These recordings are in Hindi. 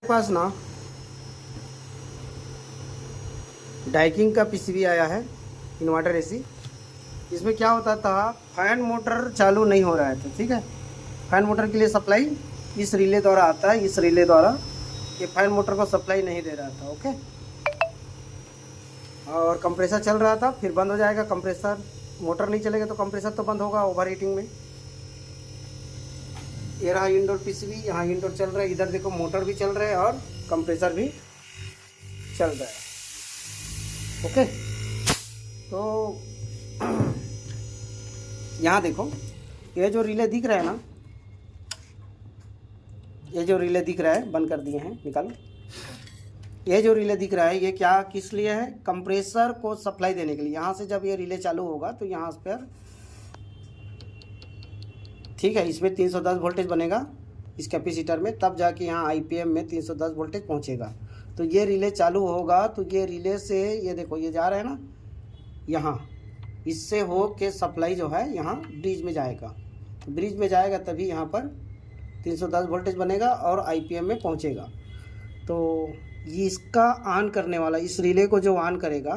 पास ना डाइकिंग का पीसीबी आया है, इन्वर्टर एसी। इसमें क्या होता था, फैन मोटर चालू नहीं हो रहा था। ठीक है, फैन मोटर के लिए सप्लाई इस रिले द्वारा आता है। इस रिले द्वारा ये फैन मोटर को सप्लाई नहीं दे रहा था। ओके, और कंप्रेसर चल रहा था, फिर बंद हो जाएगा कंप्रेसर। मोटर नहीं चलेगा तो कंप्रेसर तो बंद होगा ओवर हीटिंग में। ये रहा इंडोर पीसीबी, यहाँ इंडोर चल रहा है। इधर देखो मोटर भी चल रहा है और कंप्रेसर भी चल रहा है। ओके, तो यहाँ देखो, ये जो रिले दिख रहा है ना, ये जो रिले दिख रहा है, बंद कर दिए हैं, निकालो। ये जो रिले दिख रहा है, ये क्या किस लिए है? कंप्रेसर को सप्लाई देने के लिए। यहाँ से जब ये रिले चालू होगा तो यहाँ पर, ठीक है, इसमें 310 वोल्टेज बनेगा इस कैपेसिटर में, तब जाके यहाँ आईपीएम में 310 वोल्टेज पहुँचेगा। तो ये रिले चालू होगा तो ये रिले से, ये देखो ये जा रहा है ना, यहाँ इससे हो के सप्लाई जो है यहाँ ब्रिज में जाएगा। तो ब्रिज में जाएगा तभी यहाँ पर 310 वोल्टेज बनेगा और आईपीएम में पहुँचेगा। तो ये इसका ऑन करने वाला, इस रिले को जो ऑन करेगा,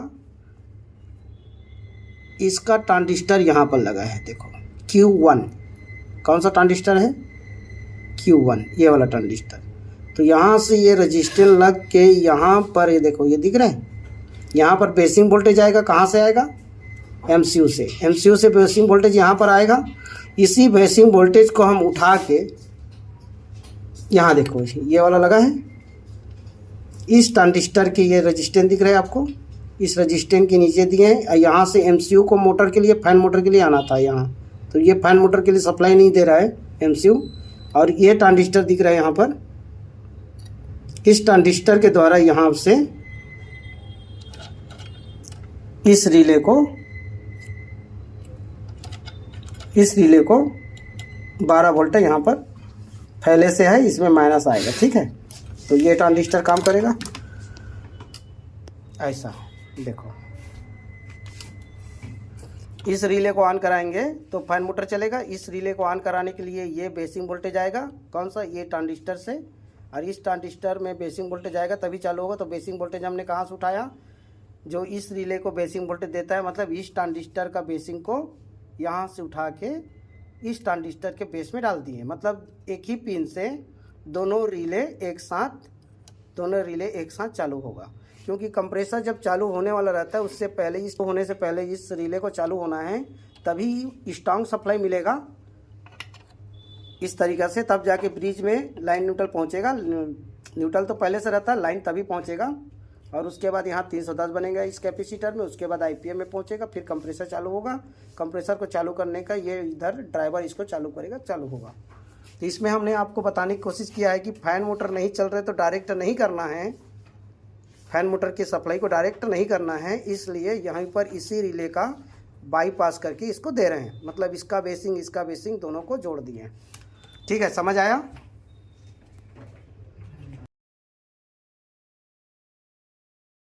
इसका ट्रांजिस्टर यहाँ पर लगा है। देखो Q1, कौन सा ट्रांजिस्टर है? Q1, ये वाला ट्रांजिस्टर। तो यहाँ से ये रजिस्टर लग के यहाँ पर, ये देखो ये दिख रहा है, यहाँ पर बेसिंग वोल्टेज आएगा। कहाँ से आएगा? MCU से। MCU से बेसिंग वोल्टेज यहाँ पर आएगा। इसी बेसिंग वोल्टेज को हम उठा के, यहाँ देखो ये वाला लगा है, इस ट्रांजिस्टर के, ये रजिस्टेंस दिख रहा है आपको, इस रजिस्टेंस के नीचे दिए हैं। यहाँ से MCU को मोटर के लिए, फैन मोटर के लिए आना था यहाँ, तो ये फैन मोटर के लिए सप्लाई नहीं दे रहा है MCU। और ये ट्रांजिस्टर दिख रहा है यहाँ पर, इस ट्रांजिस्टर के द्वारा यहाँ से इस रिले को 12 वोल्ट यहाँ पर पहले से है, इसमें माइनस आएगा। ठीक है, तो ये ट्रांजिस्टर काम करेगा ऐसा। देखो इस रिले को ऑन कराएंगे तो फैन मोटर चलेगा। इस रिले को ऑन कराने के लिए ये बेसिंग वोल्टेज आएगा, कौन सा? ये ट्रांजिस्टर से, और इस ट्रांजिस्टर में बेसिंग वोल्टेज आएगा तभी चालू होगा। तो बेसिंग वोल्टेज हमने कहाँ से उठाया? जो इस रिले को बेसिंग वोल्टेज देता है, मतलब इस ट्रांजिस्टर का बेसिंग को यहाँ से उठा के इस ट्रांजिस्टर के बेस में डाल दिए। मतलब एक ही पिन से दोनों रिले एक साथ चालू होगा। क्योंकि कंप्रेसर जब चालू होने वाला रहता है, उससे पहले, इस होने से पहले इस रिले को चालू होना है, तभी स्ट्रॉन्ग सप्लाई मिलेगा इस तरीक़ा से। तब जाके ब्रिज में लाइन न्यूट्रल पहुंचेगा। न्यूट्रल तो पहले से रहता है, लाइन तभी पहुंचेगा। और उसके बाद यहाँ 310 बनेगा इस कैपेसिटर में। उसके बाद आईपीएम में पहुंचेगा, फिर कंप्रेसर चालू होगा। कंप्रेसर को चालू करने का ये इधर ड्राइवर इसको चालू करेगा, चालू होगा। तो इसमें हमने आपको बताने की कोशिश किया है कि फैन मोटर नहीं चल रहे तो डायरेक्ट नहीं करना है, फैन मोटर की सप्लाई को डायरेक्ट नहीं करना है। इसलिए यहाँ पर इसी रिले का बाईपास करके इसको दे रहे हैं, मतलब इसका बेसिंग दोनों को जोड़ दिए। ठीक है, समझ आया?